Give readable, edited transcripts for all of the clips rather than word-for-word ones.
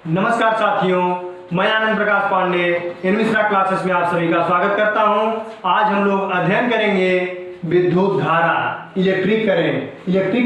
नमस्कार साथियों, मैं आनंद प्रकाश पांडे इन मिश्रा क्लासेस में आप सभी का स्वागत करता हूं। आज हम लोग अध्ययन करेंगे विद्युत धारा, इलेक्ट्रिक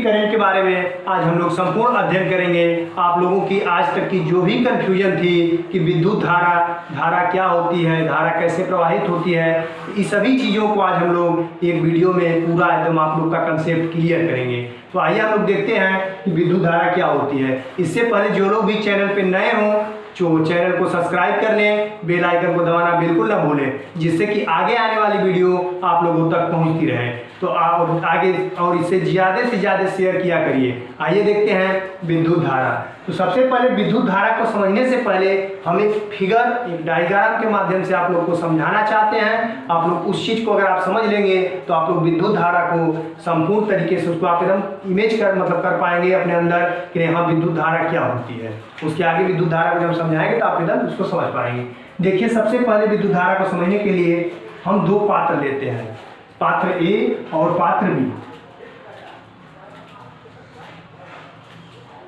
करंट के बारे में आज हम लोग संपूर्ण अध्ययन करेंगे। आप लोगों की आज तक की जो भी कंफ्यूजन थी कि विद्युत धारा क्या होती है, धारा कैसे प्रवाहित होती है, इस सभी चीज़ों को आज हम लोग एक वीडियो में पूरा एकदम आप लोग का कंसेप्ट क्लियर करेंगे। तो आइए हम लोग देखते हैं कि विद्युत धारा क्या होती है। इससे पहले जो लोग भी चैनल पर नए हों जो चैनल को सब्सक्राइब कर लें, बेल आइकन को दबाना बिल्कुल ना भूलें, जिससे कि आगे आने वाली वीडियो आप लोगों तक पहुंचती रहे। तो आगे और इसे ज़्यादा से ज़्यादा शेयर किया करिए। आइए देखते हैं विद्युत धारा। तो सबसे पहले विद्युत धारा को समझने से पहले हम एक डायग्राम के माध्यम से आप लोग को समझाना चाहते हैं। आप लोग उस चीज़ को अगर आप समझ लेंगे तो आप लोग विद्युत धारा को संपूर्ण तरीके से उसको आप एकदम इमेज कर पाएंगे अपने अंदर कि हाँ विद्युत धारा क्या होती है। उसके आगे विद्युत धारा को जब समझाएंगे तो आप एकदम उसको समझ पाएंगे। देखिए, सबसे पहले विद्युत धारा को समझने के लिए हम दो पात्र लेते हैं, पात्र ए और पात्र बी।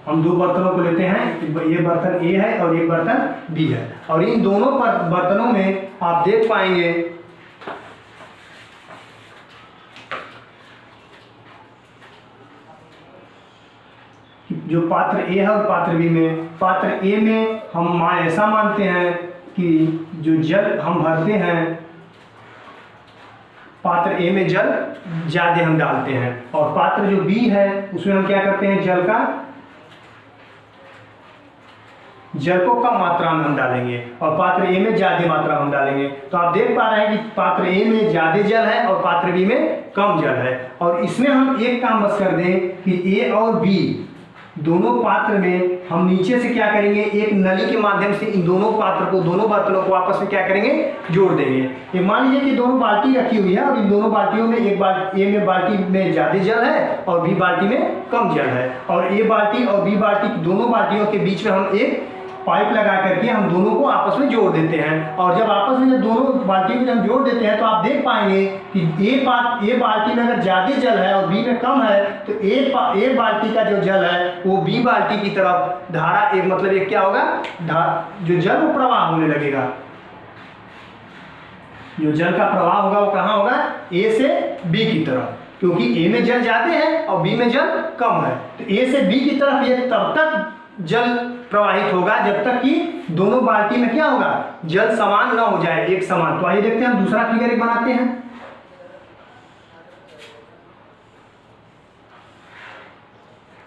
हम दो बर्तनों को लेते हैं, ये बर्तन ए है और ये बर्तन बी है। और इन दोनों बर्तनों में आप देख पाएंगे जो पात्र ए है और पात्र बी में, पात्र ए में हम ऐसा मानते हैं कि जो जल हम भरते हैं, पात्र ए में जल ज़्यादा हम डालते हैं, और पात्र जो बी है उसमें हम क्या करते हैं, जल को कम मात्रा में हम डालेंगे और पात्र ए में ज़्यादा मात्रा हम डालेंगे। तो आप देख पा रहे हैं कि पात्र ए में ज़्यादा जल है और पात्र बी में कम जल है। और इसमें हम एक काम बस कर दें कि ए और बी दोनों पात्र में हम नीचे से क्या करेंगे, एक नली के माध्यम से इन दोनों बर्तनों को आपस में क्या करेंगे, जोड़ देंगे। ये मान लीजिए कि दोनों बाल्टी रखी हुई है और इन दोनों बाल्टियों में ए में बाल्टी में ज़्यादा जल है और बी बाल्टी में कम जल है। और ए बाल्टी और बी बाल्टी दोनों बाल्टियों के बीच में हम एक पाइप लगा करके हम दोनों को आपस में जोड़ देते हैं। और जब आपस में जब दोनों बाल्टी को जब जोड़ देते हैं तो आप देख पाएंगे कि ए बाल्टी में अगर ज़्यादा जल है और बी में कम है तो ए बाल्टी का जो जल है वो बी बाल्टी की तरफ धारा एक क्या होगा, जो जल वो प्रवाह होने लगेगा। जो जल का प्रवाह होगा वो कहाँ होगा, ए से बी की तरफ, क्योंकि ए में जल ज़्यादा है और बी में जल कम है। तो ए से बी की तरफ ये तब तक जल प्रवाहित होगा जब तक कि दोनों बाल्टी में क्या होगा, जल समान ना हो जाए, एक समान। तो आइए देखते हैं, हम दूसरा फिगर एक बनाते हैं।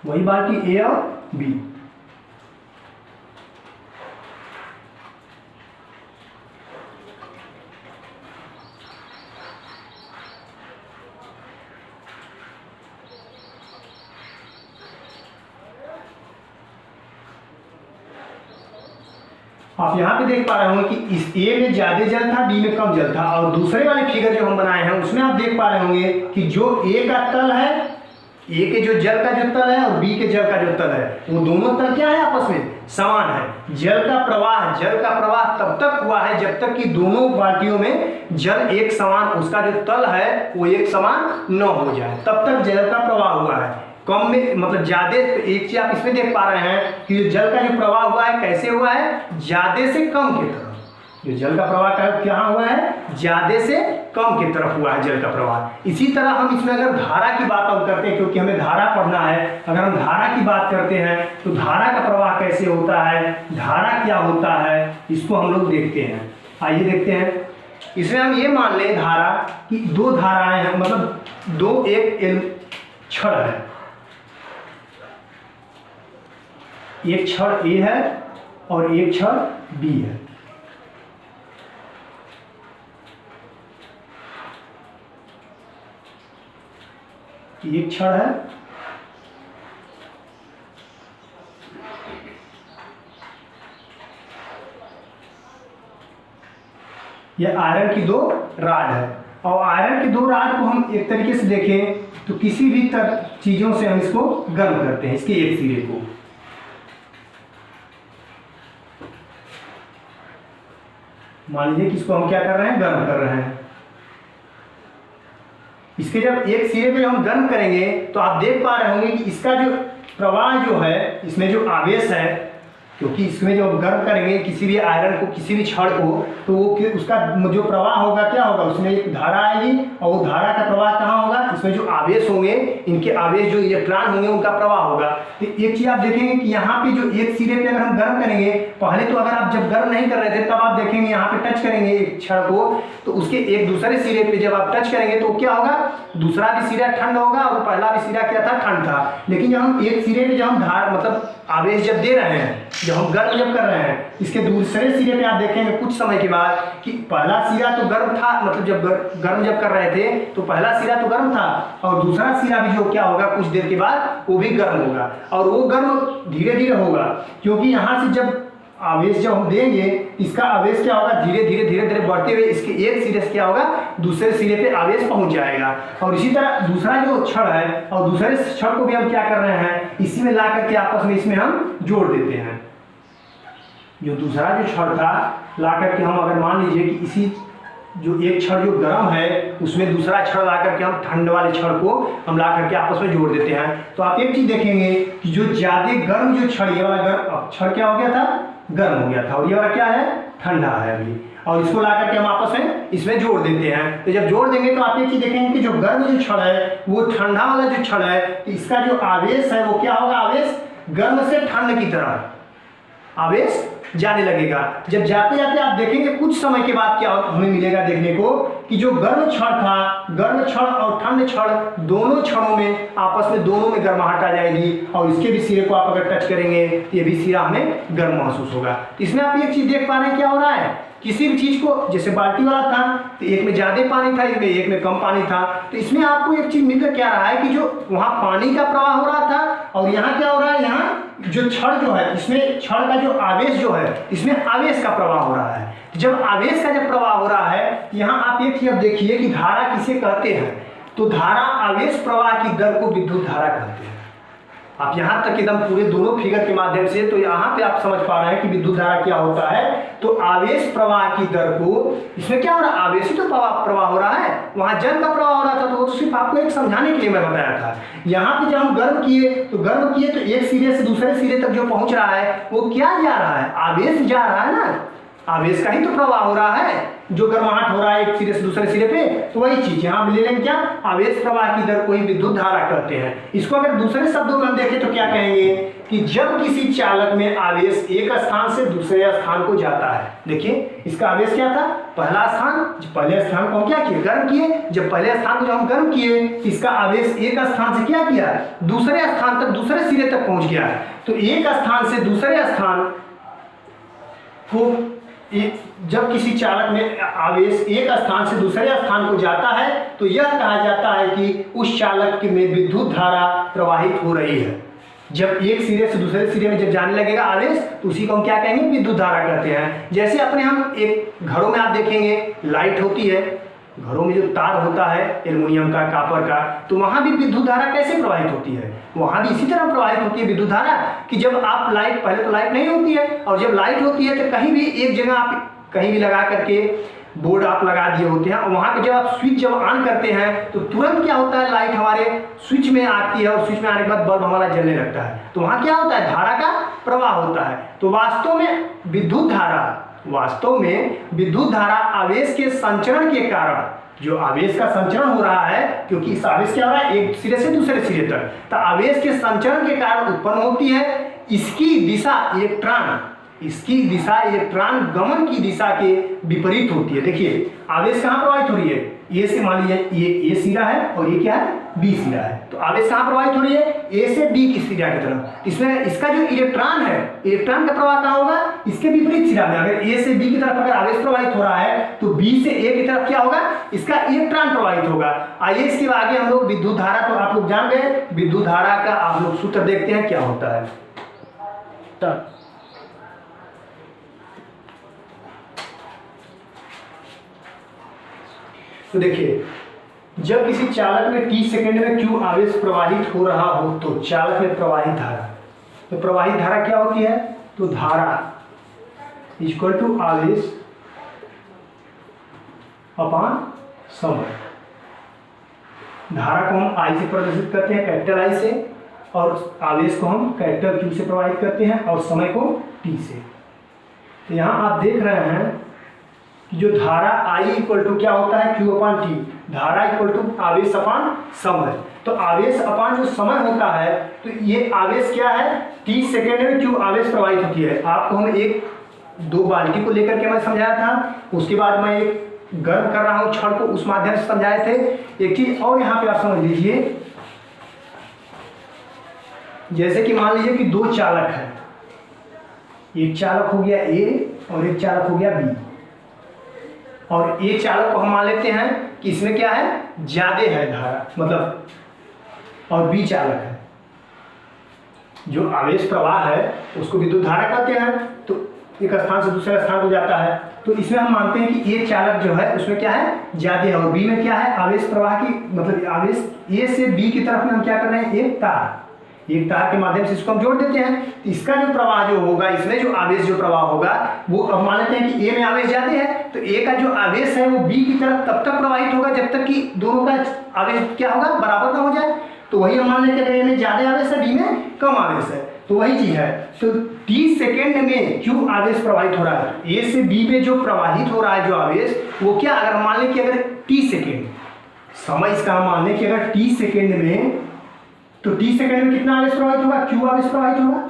वही बाल्टी ए और बी, आप यहाँ पे देख पा रहे होंगे कि इस ए में ज्यादा जल था, बी में कम जल था। और दूसरे वाले फिगर जो हम बनाए हैं उसमें आप देख पा रहे होंगे कि जो ए का तल है, ए के जो जल का जो तल है और बी के जल का जो तल है, वो दोनों तल क्या है, आपस में समान है। जल का प्रवाह तब तक हुआ है जब तक कि दोनों बाल्टियों में जल एक समान, उसका जो तल है वो एक समान न हो जाए, तब तक जल का प्रवाह हुआ है। कम में मतलब ज्यादा, एक चीज आप इसमें देख पा रहे हैं कि जल का जो प्रवाह हुआ है कैसे हुआ है, ज्यादा से कम की तरफ। जो जल का प्रवाह क्या हुआ है, ज्यादा से कम की तरफ हुआ है जल का प्रवाह। इसी तरह हम इसमें अगर धारा की बात हम करते हैं, क्योंकि हमें धारा पढ़ना है, अगर हम धारा की बात करते हैं तो धारा का प्रवाह कैसे होता है, धारा क्या होता है, इसको हम लोग देखते हैं। आइए देखते हैं। इसमें हम ये मान लें धारा कि दो धाराएं हैं, मतलब एक छड़ है, एक छड़ ए है और एक छड़ बी है। एक छड़ है, यह आयरन की दो राड है। और आयरन की दो राड को हम एक तरीके से देखें तो किसी भी चीजों से हम इसको गर्म करते हैं, इसके एक सिरे को। मान लीजिए कि इसको हम क्या कर रहे हैं, गर्म कर रहे हैं। इसके जब एक सिरे पे हम गर्म करेंगे तो आप देख पा रहे होंगे कि इसका जो प्रवाह जो है, इसमें जो आवेश है क्योंकि इसमें जब गर्म करेंगे किसी भी आयरन को, किसी भी छड़ को, तो वो उसका जो प्रवाह होगा क्या होगा, उसमें एक धारा आएगी और वो धारा का प्रवाह कहाँ होगा, इसमें जो आवेश होंगे, इनके आवेश जो इलेक्ट्रॉन होंगे उनका प्रवाह होगा। तो एक चीज आप देखेंगे कि यहाँ पे जो एक सिरे पे अगर हम गर्म करेंगे, पहले तो अगर आप जब गर्म नहीं कर रहे थे तब आप देखेंगे यहाँ पे टच करेंगे एक छड़ को, तो उसके एक दूसरे सिरे पे जब आप टच करेंगे तो क्या होगा, दूसरा भी सिरा ठंड होगा और पहला भी सिरा क्या था, ठंड था। लेकिन जब हम एक सिरे पे जब हम धार मतलब आवेश जब दे रहे हैं, जब हम गर्म जब कर रहे हैं, इसके दूसरे सिरे पे आप देखेंगे कुछ समय के बाद कि पहला सिरा तो गर्म था, मतलब जब गर्म जब कर रहे थे तो पहला सिरा तो गर्म था और दूसरा सिरा भी जो क्या होगा कुछ देर के बाद वो भी गर्म होगा, और वो गर्म धीरे धीरे होगा, क्योंकि यहाँ से जब आवेश जब हम देंगे इसका आवेश क्या होगा, धीरे धीरे बढ़ते हुए इसके एक सिरे से क्या होगा दूसरे सिरे पे आवेश पहुंच जाएगा। और इसी तरह दूसरा जो छड़ है और दूसरे छड़ को भी हम क्या कर रहे हैं, इसी में ला करके आपस में इसमें हम जोड़ देते हैं। जो दूसरा जो छड़ था ला करके हम अगर मान लीजिए कि इसी जो एक छड़ जो गर्म है उसमें दूसरा छड़ ला करके हम ठंड वाले छड़ को हम ला करके आपस में जोड़ देते हैं, तो आप एक चीज देखेंगे कि जो ज्यादा गर्म जो छड़, ये वाला गर्म छड़ क्या हो गया था, गर्म हो गया था, और ये वाला क्या है, ठंडा है अभी, और इसको ला करके हम आपस में इसमें जोड़ देते हैं। तो जब जोड़ देंगे तो आप एक चीज देखेंगे कि जो गर्म जो छड़ है वो ठंडा वाला जो छड़ है, तो इसका जो आवेश है वो क्या होगा, आवेश गर्म से ठंड की तरह आवेश जाने लगेगा। जब जाते जाते आप देखेंगे कुछ समय के बाद क्या हमें मिलेगा देखने को कि जो गर्म छड़ था, गर्म छड़ और ठंड छड़ दोनों छड़ों में आपस में दोनों में गर्माहट आ जाएगी, और इसके भी सिरे को आप अगर टच करेंगे तो ये भी सिरा हमें गर्म महसूस होगा। तो इसमें आप एक चीज देख पा रहे हैं क्या हो रहा है, किसी भी चीज को, जैसे बाल्टी वाला था तो एक में ज्यादा पानी था, एक में कम पानी था, तो इसमें आपको एक चीज मिलकर क्या रहा है कि जो वहां पानी का प्रवाह हो रहा था और यहाँ क्या हो रहा है, यहाँ जो छड़ जो है इसमें छड़ का जो आवेश जो है इसमें आवेश का प्रवाह हो रहा है। जब आवेश का जब प्रवाह हो रहा है, यहाँ आप एक चीज देखिए कि धारा किसे कहते हैं, तो धारा आवेश प्रवाह की दर को विद्युत धारा कहते हैं। आप यहाँ तक एकदम पूरे दोनों फिगर के माध्यम से, तो यहाँ पे आप समझ पा रहे हैं कि विद्युत धारा क्या होता है। तो आवेश प्रवाह की दर को, इसमें क्या हो रहा है, आवेश ही तो प्रवाह हो रहा है, वहां जल का प्रवाह हो रहा था, तो वो तो सिर्फ आपको एक समझाने के लिए मैं बताया था। यहाँ पे जब हम गर्म किए तो एक सिरे से दूसरे सिरे तक जो पहुंच रहा है वो क्या जा रहा है, आवेश जा रहा है ना, आवेश का ही तो प्रवाह हो रहा है, जो गर्माहट हो रहा है एक सिरे से दूसरे सिरे पे, तो वही चीज यहाँ ले लेंगे क्या, आवेश प्रवाह की दर को ही विद्युत धारा कहते हैं। इसको अगर दूसरे शब्दों में हम देखें तो क्या कहेंगे कि जब किसी चालक में आवेश एक स्थान से दूसरे स्थान को जाता है, देखिए इसका आवेश क्या था, पहला स्थान, पहले स्थान को हम क्या किए, गर्म किए, जब पहले स्थान को जब हम गर्म किए इसका आवेश एक स्थान से क्या किया, दूसरे स्थान तक, दूसरे सिरे तक पहुंच गया है। तो एक स्थान से दूसरे स्थान को, जब किसी चालक में आवेश एक स्थान से दूसरे स्थान को जाता है तो यह कहा जाता है कि उस चालक में विद्युत धारा प्रवाहित हो रही है। जब एक सिरे से दूसरे सिरे में जब जाने लगेगा आवेश तो उसी को हम क्या कहेंगे, विद्युत धारा कहते हैं। जैसे अपने हम एक घरों में आप देखेंगे लाइट होती है, घरों में जो तार होता है एल्युमिनियम का, कापर का, तो वहां भी विद्युत धारा कैसे प्रवाहित होती है, वहां भी इसी तरह प्रवाहित होती है विद्युत धारा कि जब आप लाइट, पहले तो लाइट नहीं होती है, और जब लाइट होती है तो कहीं भी एक जगह आप कहीं भी लगा करके बोर्ड आप लगा दिए होते हैं, और वहां पे जब आप स्विच जब ऑन करते हैं तो तुरंत क्या होता है, लाइट हमारे स्विच में आती है और स्विच में आने के बाद बल्ब हमारा जलने लगता है, तो वहां क्या होता है, धारा का प्रवाह होता है। तो वास्तव में विद्युत धारा आवेश के संचरण के कारण, जो आवेश का संचरण हो रहा है, क्योंकि इस आवेश क्या हो रहा है एक सिरे से दूसरे सिरे तक, तो आवेश के संचरण के कारण उत्पन्न होती है। इसकी दिशा इलेक्ट्रॉन गमन की दिशा के विपरीत होती है। देखिए आवेश कहाँ प्रवाहित हो रही है, ए से, मान लीजिए ये सिरा है और ये क्या है, बी सिरा है, तो आवेश कहाँ प्रवाहित हो रही है, ए से बी की सिरा की तरफ। इसमें इसका जो इलेक्ट्रॉन है, इलेक्ट्रॉन का प्रवाह कहाँ होगा, इसके विपरीत सिरा में। अगर ए से बी की तरफ अगर आवेश प्रवाहित हो रहा है तो बी से ए की तरफ क्या होगा, इसका इलेक्ट्रॉन प्रवाहित होगा। आइए इसके आगे हम लोग विद्युत धारा, तो आप लोग जान गए विद्युत धारा का आप लोग सूत्र देखते हैं क्या होता है। तो देखिए जब किसी चालक में t सेकंड में q आवेश प्रवाहित हो रहा हो तो चालक में प्रवाहित धारा, तो प्रवाहित धारा क्या होती है, तो धारा इक्वल टू आवेश अपॉन समय। धारा को हम I से प्रदर्शित करते हैं, कैपिटल I से, और आवेश को हम कैपिटल Q से प्रवाहित करते हैं, और समय को टी से। तो यहाँ आप देख रहे हैं कि जो धारा I इक्वल टू क्या होता है, Q अपान टी। धारा इक्वल टू आवेश अपान समय। तो आवेश अपान जो समय होता है, तो ये आवेश क्या है, 30 सेकेंड में Q आवेश प्रवाहित होती है। आपको हम एक 2 बाल्टी को लेकर के मैं समझाया था, उसके बाद मैं एक गर्म कर रहा हूँ छड़ को, उस माध्यम से समझाए थे। एक चीज और यहाँ पे आप समझ लीजिए, जैसे कि मान लीजिए कि 2 चालक हैं, एक चालक हो गया A और एक चालक हो गया B, और A चालक को हम मान लेते हैं कि इसमें क्या है, ज्यादा है धारा मतलब, और B चालक है। जो आवेश प्रवाह है उसको विद्युत धारा कहते हैं। तो एक स्थान से दूसरे स्थान को जाता है, तो इसमें हम मानते हैं कि A चालक जो है उसमें क्या है, ज्यादा है, और B में क्या है, आवेश प्रवाह की मतलब आवेश A से B की तरफ में हम क्या कर रहे हैं, एक तार के माध्यम से इसको हम जोड़ देते हैं। इसका जो प्रवाह जो होगा, इसमें जो आवेश जो प्रवाह होगा, वो अब मान लेते हैं कि A में आवेश ज्यादा है, तो A का जो आवेश है वो B की तरफ तब तक प्रवाहित होगा जब तक कि दोनों का आवेश क्या होगा, बराबर ना हो जाए। तो वही हम मान लेते हैं A में ज्यादा आवेश है, B में कम आवेश है, तो वही चीज है। तो 30 सेकेंड में Q आवेश प्रवाहित हो रहा है, A से B में जो प्रवाहित हो रहा है जो आवेश, वो क्या, अगर मान लें कि अगर 30 सेकेंड समय इसका हम मान लें कि अगर 30 सेकेंड में, तो 30 सेकंड में कितना आवेश प्रवाहित होगा, Q आवेश प्रवाहित होगा।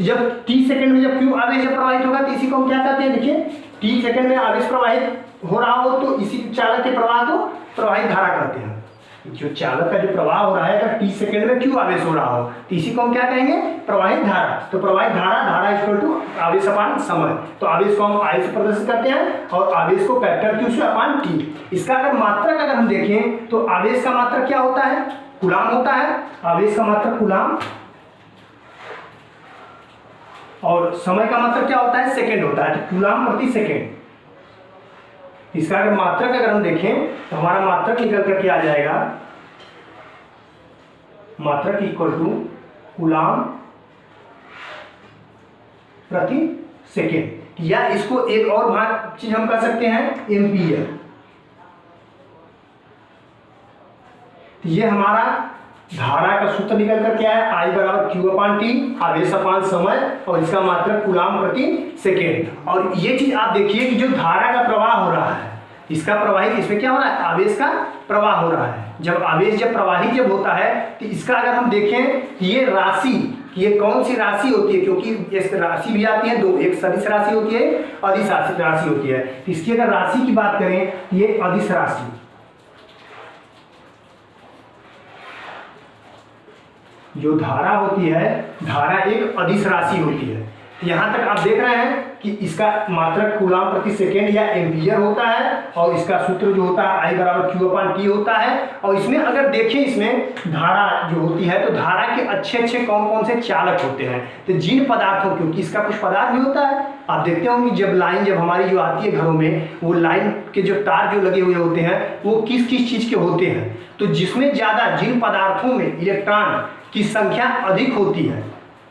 जब 30 सेकंड में जब Q आवेश जब प्रवाहित होगा, तो इसी को हम क्या कहते हैं, देखिए 30 सेकंड में आवेश प्रवाहित हो रहा हो तो इसी चालक के प्रवाह को प्रवाहित धारा कहते हैं। जो चालक का जो प्रवाह हो रहा है, अगर 30 सेकंड में Q आवेश हो रहा हो तो इसी को हम क्या कहेंगे, प्रवाहित धारा। तो प्रवाहित धारा इक्वल टू आवेश अपान समय। तो आवेश को हम I से प्रदर्शित करते हैं और आवेश को फैक्टर Q से अपान T। इसका अगर मात्रक अगर हम देखें तो आवेश का मात्रक क्या होता है, कूलाम होता है। आवेश का मात्रक कूलाम, और समय का मात्रक क्या होता है, सेकंड होता है, तो कूलाम प्रति सेकंड। इसका अगर मात्रक अगर हम देखें तो हमारा मात्रक निकल करके आ जाएगा, मात्रक इक्वल टू कूलाम प्रति सेकंड, या इसको एक और चीज हम कर सकते हैं, एम्पीयर। ये हमारा धारा का सूत्र निकल कर क्या है, I बराबर Q अपान टी, आवेश अपान समय, और इसका मात्रक कूलाम प्रति सेकेंड। और ये चीज आप देखिए कि जो धारा का प्रवाह हो रहा है, इसका प्रवाहित, इसमें क्या हो रहा है, आवेश का प्रवाह हो रहा है। जब आवेश जब प्रवाहित जब होता है, तो इसका अगर हम देखें ये राशि, ये कौन सी राशि होती है, क्योंकि इस राशि भी आती है दो, एक सदिश राशि होती है, अदिश राशि होती है। इसकी अगर राशि की बात करें, ये अदिश राशि, जो धारा होती है, धारा एक अदिश राशि होती है। यहाँ तक आप देख रहे हैं कि इसका मात्रक कूलाम प्रति सेकेंड या एम्पीयर होता है, और इसका सूत्र जो होता है I बराबर Q अपान टी होता है। और इसमें अगर देखें, इसमें धारा जो होती है, तो धारा के अच्छे कौन कौन से चालक होते हैं, तो जिन पदार्थों, क्योंकि इसका कुछ पदार्थ भी होता है। आप देखते होंगे जब लाइन जब हमारी जो आती है घरों में, वो लाइन के जो तार जो लगे हुए होते हैं, वो किस किस चीज के होते हैं, तो जिसमें ज्यादा जिन पदार्थों में इलेक्ट्रॉन की संख्या अधिक होती है,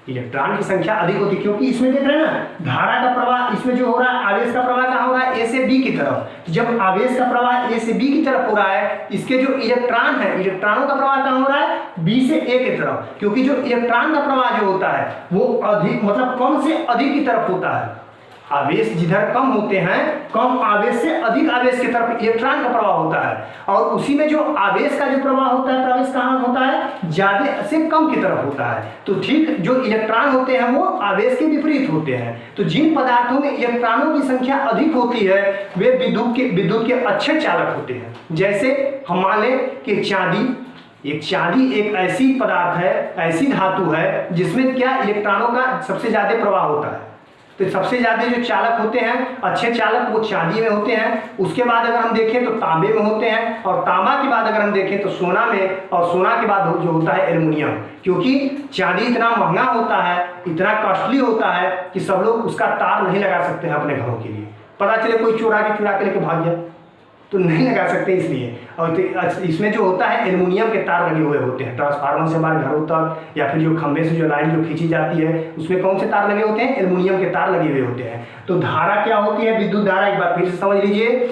इलेक्ट्रॉन की संख्या अधिक होती है, क्योंकि इसमें देख रहे हैं ना, धारा का प्रवाह इसमें जो हो रहा है, आवेश का प्रवाह कहाँ हो रहा है, A से B की तरफ। जब आवेश का प्रवाह A से B की तरफ हो रहा है, इसके जो इलेक्ट्रॉन है, इलेक्ट्रॉनों का प्रवाह कहाँ हो रहा है, B से A की तरफ, क्योंकि जो इलेक्ट्रॉन का प्रवाह जो होता है वो अधिक मतलब कम से अधिक की तरफ होता है। आवेश जिधर कम होते हैं, कम आवेश से अधिक आवेश की तरफ इलेक्ट्रॉन का प्रवाह होता है, और उसी में जो आवेश का जो प्रवाह होता है, प्रवेश कहाँ होता है, ज्यादा से कम की तरफ होता है। तो ठीक जो इलेक्ट्रॉन होते हैं वो आवेश के विपरीत होते हैं। तो जिन पदार्थों में इलेक्ट्रॉनों की संख्या अधिक होती है, वे विद्युत के अच्छे चालक होते हैं। जैसे हम मान लें कि चांदी एक ऐसी पदार्थ है, ऐसी धातु है जिसमें क्या इलेक्ट्रॉनों का सबसे ज्यादा प्रवाह होता है। तो सबसे ज्यादा जो चालक होते हैं, अच्छे चालक, वो चांदी में होते हैं। उसके बाद अगर हम देखें तो तांबे में होते हैं, और तांबा के बाद अगर हम देखें तो सोना में, और सोना के बाद जो होता है एल्युमिनियम। क्योंकि चांदी इतना महंगा होता है, इतना कॉस्टली होता है कि सब लोग उसका तार नहीं लगा सकते हैं अपने घरों के लिए। पता चले कोई चुरा के लेके भाग गया तो नहीं लगा सकते, इसलिए। और तो इसमें जो होता है एल्युमिनियम के तार लगे हुए होते हैं, ट्रांसफार्मर से हमारे घरों तक, या फिर जो खंभे से जो लाइन जो खींची जाती है, उसमें कौन से तार लगे होते हैं, एल्युमिनियम के तार लगे हुए होते हैं। तो धारा क्या होती है, विद्युत धारा, एक बार फिर से समझ लीजिए।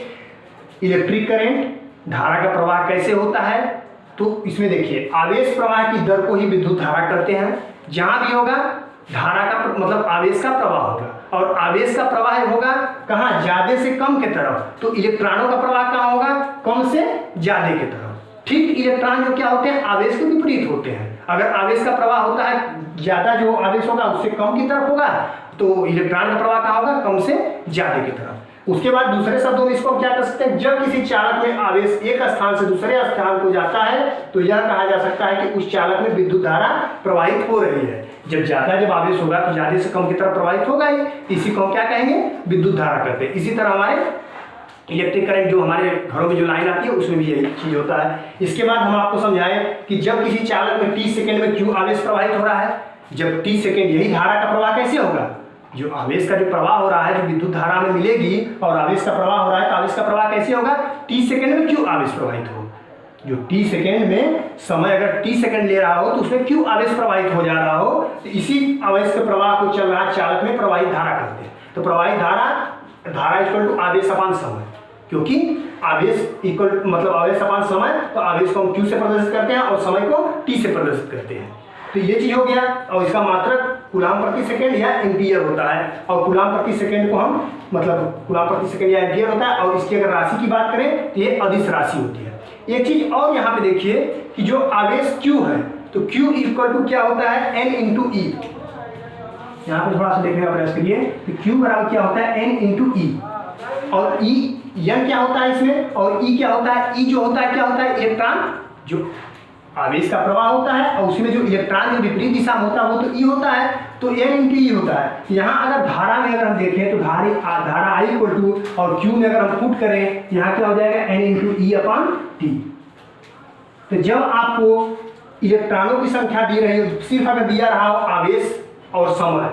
इलेक्ट्रिक करंट, धारा का प्रवाह कैसे होता है, तो इसमें देखिए आवेश प्रवाह की दर को ही विद्युत धारा करते हैं। जहां भी होगा धारा का मतलब आवेश का प्रवाह होगा, और आवेश का प्रवाह होगा कहाँ, ज्यादा से कम के तरफ। तो इलेक्ट्रॉनों का प्रवाह कहाँ होगा, कम से ज्यादा की तरफ। ठीक, इलेक्ट्रॉन जो क्या होते हैं, आवेश के विपरीत होते हैं। अगर आवेश का प्रवाह होता है ज्यादा, जो आवेश होगा उससे कम की तरफ होगा, तो इलेक्ट्रॉन का प्रवाह कहाँ होगा, कम से ज्यादा की तरफ। उसके बाद दूसरे शब्दों में इसको क्या कर सकते हैं, जब किसी चालक में आवेश एक स्थान से दूसरे स्थान को जाता है तो यह कहा जा सकता है कि उस चालक में विद्युत धारा प्रवाहित हो रही है। जब आवेश होगा तो ज्यादा से कम की तरफ प्रवाहित होगा ही, इसी को हम क्या कहेंगे, विद्युत धारा कहते हैं। इसी तरह हमारे इलेक्ट्रिक करंट जो हमारे घरों में जो लाइन आती है उसमें भी यही चीज होता है। इसके बाद हम आपको समझाएं कि जब किसी चालक में t सेकेंड में q आवेश प्रवाहित हो रहा है, जब t सेकेंड, यही धारा का प्रवाह कैसे होगा, जो आवेश का जो प्रवाह हो रहा है जो विद्युत धारा में मिलेगी और आवेश का प्रवाह हो रहा है, तो आवेश का प्रवाह कैसे होगा, t सेकेंड में q आवेश प्रवाहित हो। जो t सेकेंड में समय अगर t सेकेंड ले रहा हो तो उसमें q आवेश प्रवाहित हो जा रहा हो, तो इसी आवेश के प्रवाह को चल रहा चालक में प्रवाहित धारा कहते हैं। तो प्रवाहित धारा इक्वल टू आवेश अपान समय, क्योंकि आवेश इक्वल मतलब आवेश अपान समय, तो आवेश को हम q से प्रदर्शित करते हैं और समय को t से प्रदर्शित करते हैं। तो ये चीज हो गया, और इसका मात्रक कूलाम प्रति सेकंड या एम्पियर होता है, और कूलाम प्रति सेकंड को हम मतलब कूलाम प्रति सेकंड या एम्पियर होता है। और इसकी अगर राशि की बात करें तो ये अदिश राशि होती है। एक चीज और यहाँ पे देखिए कि जो आवेश q है, तो q इक्वल टू क्या होता है, n इंटू ई। यहाँ पे थोड़ा सा देखने का प्रयास करिए कि q बराबर क्या होता है, n इंटू ई, और e n क्या होता है इसमें, और e क्या होता है, e जो होता है क्या होता है, इलेक्ट्रॉन, जो आवेश का प्रवाह होता है और उसमें जो इलेक्ट्रॉन जो विपरीत दिशा में होता है वो तो ई होता है, तो n इंटू ई होता है। यहाँ अगर धारा में अगर हम देखें तो धारा I इक्वल टू, और Q में अगर हम पुट करें यहाँ क्या हो जाएगा, n into e upon T. तो जब आपको इलेक्ट्रॉनों की संख्या दी रही हो, सिर्फ अगर दिया रहा हो आवेश और समय,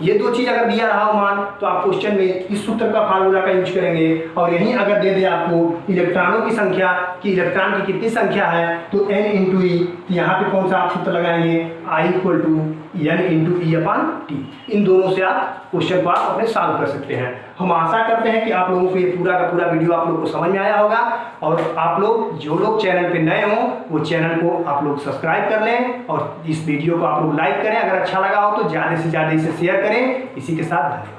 ये दो चीज अगर दिया रहा हो मान, तो आप क्वेश्चन में इस सूत्र का फार्मूला का यूज करेंगे। और यहीं अगर दे दे आपको इलेक्ट्रॉनों की संख्या कि इलेक्ट्रॉन की कितनी संख्या है, तो n इंटू ई, यहाँ पे कौन सा आप सूत्र लगाएंगे, I equal to n into e upon t. इन दोनों से आप क्वेश्चन को आप अपने सॉल्व कर सकते हैं। हम आशा करते हैं कि आप लोगों को ये पूरा का पूरा वीडियो आप लोग को समझ में आया होगा, और आप लोग जो लोग चैनल पे नए हों वो चैनल को आप लोग सब्सक्राइब कर लें, और इस वीडियो को आप लोग लाइक करें, अगर अच्छा लगा हो तो ज़्यादा से ज़्यादा इसे शेयर करें। इसी के साथ धन्यवाद।